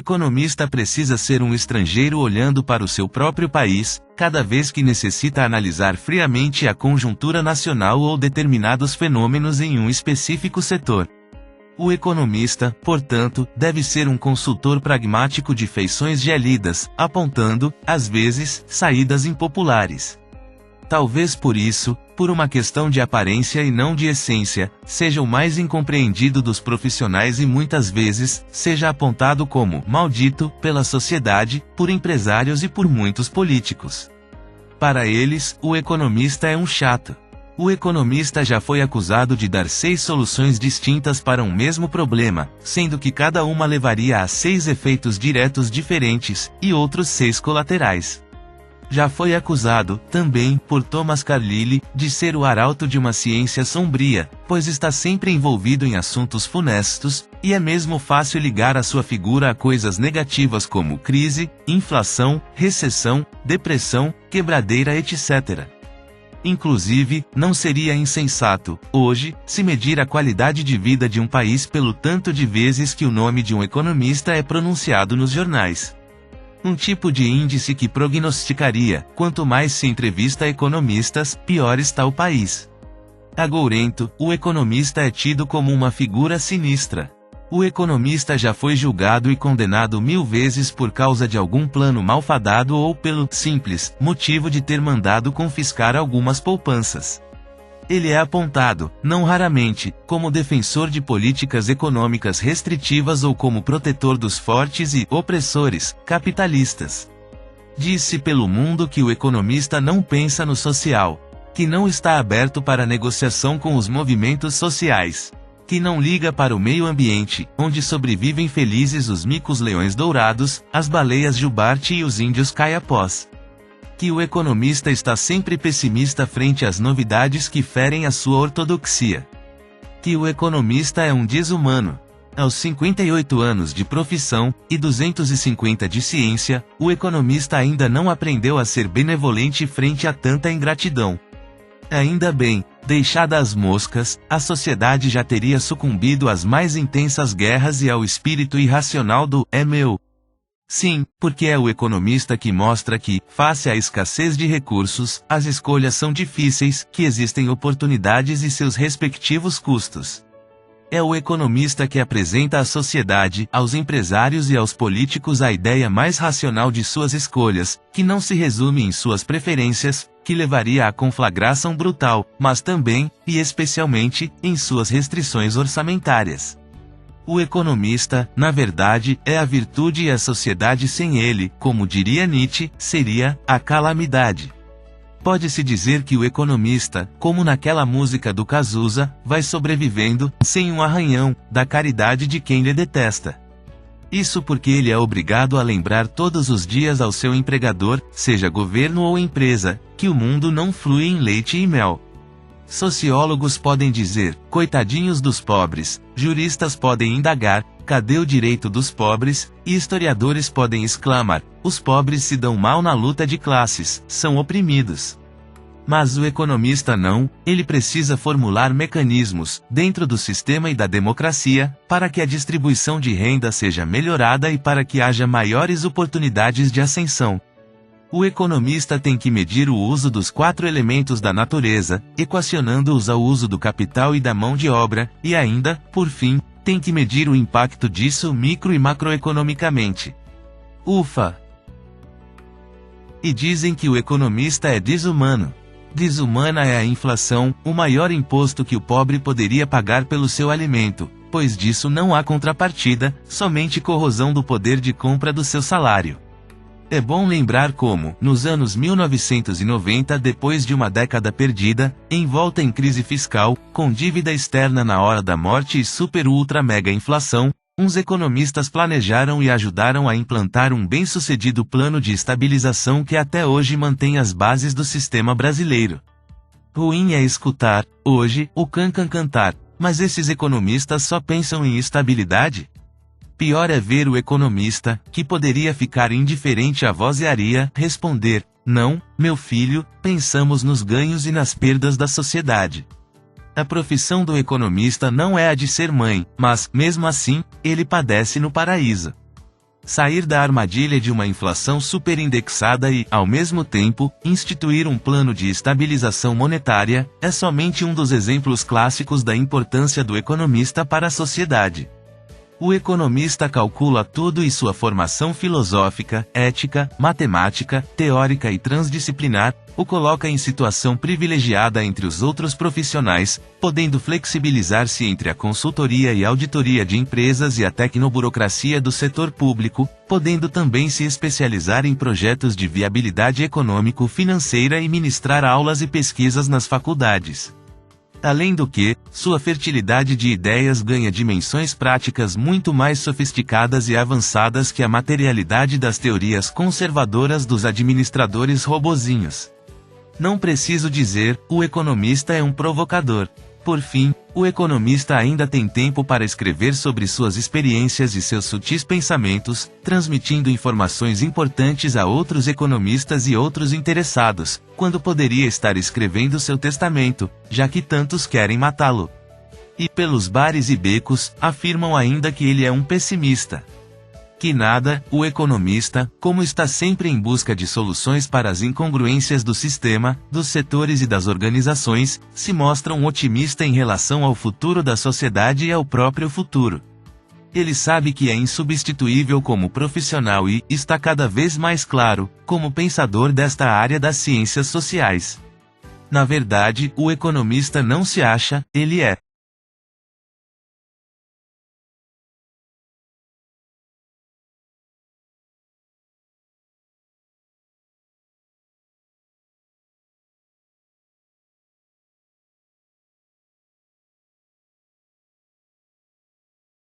economista precisa ser um estrangeiro olhando para o seu próprio país, cada vez que necessita analisar friamente a conjuntura nacional ou determinados fenômenos em um específico setor. O economista, portanto, deve ser um consultor pragmático de feições gélidas, apontando, às vezes, saídas impopulares. Talvez por isso, por uma questão de aparência e não de essência, seja o mais incompreendido dos profissionais e muitas vezes, seja apontado como maldito pela sociedade, por empresários e por muitos políticos. Para eles, o economista é um chato. O economista já foi acusado de dar 6 soluções distintas para um mesmo problema, sendo que cada uma levaria a 6 efeitos diretos diferentes, e outros 6 colaterais. Já foi acusado, também, por Thomas Carlyle, de ser o arauto de uma ciência sombria, pois está sempre envolvido em assuntos funestos, e é mesmo fácil ligar a sua figura a coisas negativas como crise, inflação, recessão, depressão, quebradeira, etc. Inclusive, não seria insensato, hoje, se medir a qualidade de vida de um país pelo tanto de vezes que o nome de um economista é pronunciado nos jornais. Um tipo de índice que prognosticaria, quanto mais se entrevista economistas, pior está o país. Agourento, o economista é tido como uma figura sinistra. O economista já foi julgado e condenado 1000 vezes por causa de algum plano malfadado ou pelo simples motivo de ter mandado confiscar algumas poupanças. Ele é apontado, não raramente, como defensor de políticas econômicas restritivas ou como protetor dos fortes e opressores capitalistas. Diz-se pelo mundo que o economista não pensa no social, que não está aberto para negociação com os movimentos sociais, que não liga para o meio ambiente, onde sobrevivem felizes os micos-leões dourados, as baleias jubarte e os índios caiapós. Que o economista está sempre pessimista frente às novidades que ferem a sua ortodoxia. Que o economista é um desumano. Aos 58 anos de profissão, e 250 de ciência, o economista ainda não aprendeu a ser benevolente frente a tanta ingratidão. Ainda bem, deixada as moscas, a sociedade já teria sucumbido às mais intensas guerras e ao espírito irracional do "é meu". Sim, porque é o economista que mostra que, face à escassez de recursos, as escolhas são difíceis, que existem oportunidades e seus respectivos custos. É o economista que apresenta à sociedade, aos empresários e aos políticos a ideia mais racional de suas escolhas, que não se resume em suas preferências, que levaria à conflagração brutal, mas também, e especialmente, em suas restrições orçamentárias. O economista, na verdade, é a virtude e a sociedade sem ele, como diria Nietzsche, seria a calamidade. Pode-se dizer que o economista, como naquela música do Cazuza, vai sobrevivendo, sem um arranhão, da caridade de quem lhe detesta. Isso porque ele é obrigado a lembrar todos os dias ao seu empregador, seja governo ou empresa, que o mundo não flui em leite e mel. Sociólogos podem dizer, coitadinhos dos pobres, juristas podem indagar, cadê o direito dos pobres, e historiadores podem exclamar, os pobres se dão mal na luta de classes, são oprimidos. Mas o economista não, ele precisa formular mecanismos, dentro do sistema e da democracia, para que a distribuição de renda seja melhorada e para que haja maiores oportunidades de ascensão. O economista tem que medir o uso dos 4 elementos da natureza, equacionando-os ao uso do capital e da mão de obra, e ainda, por fim, tem que medir o impacto disso micro e macroeconomicamente. Ufa! E dizem que o economista é desumano. Desumana é a inflação, o maior imposto que o pobre poderia pagar pelo seu alimento, pois disso não há contrapartida, somente corrosão do poder de compra do seu salário. É bom lembrar como, nos anos 1990, depois de uma década perdida, envolta em crise fiscal, com dívida externa na hora da morte e super-ultra-mega inflação, uns economistas planejaram e ajudaram a implantar um bem-sucedido plano de estabilização que até hoje mantém as bases do sistema brasileiro. Ruim é escutar, hoje, o cancan cantar, mas esses economistas só pensam em estabilidade? Pior é ver o economista, que poderia ficar indiferente à vozearia, responder, não, meu filho, pensamos nos ganhos e nas perdas da sociedade. A profissão do economista não é a de ser mãe, mas, mesmo assim, ele padece no paraíso. Sair da armadilha de uma inflação superindexada e, ao mesmo tempo, instituir um plano de estabilização monetária, é somente um dos exemplos clássicos da importância do economista para a sociedade. O economista calcula tudo e sua formação filosófica, ética, matemática, teórica e transdisciplinar, o coloca em situação privilegiada entre os outros profissionais, podendo flexibilizar-se entre a consultoria e auditoria de empresas e a tecnoburocracia do setor público, podendo também se especializar em projetos de viabilidade econômico-financeira e ministrar aulas e pesquisas nas faculdades. Além do que, sua fertilidade de ideias ganha dimensões práticas muito mais sofisticadas e avançadas que a materialidade das teorias conservadoras dos administradores robozinhos. Não preciso dizer, o economista é um provocador. Por fim, o economista ainda tem tempo para escrever sobre suas experiências e seus sutis pensamentos, transmitindo informações importantes a outros economistas e outros interessados, quando poderia estar escrevendo seu testamento, já que tantos querem matá-lo. E pelos bares e becos, afirmam ainda que ele é um pessimista. Que nada, o economista, como está sempre em busca de soluções para as incongruências do sistema, dos setores e das organizações, se mostra um otimista em relação ao futuro da sociedade e ao próprio futuro. Ele sabe que é insubstituível como profissional e, está cada vez mais claro, como pensador desta área das ciências sociais. Na verdade, o economista não se acha, ele é.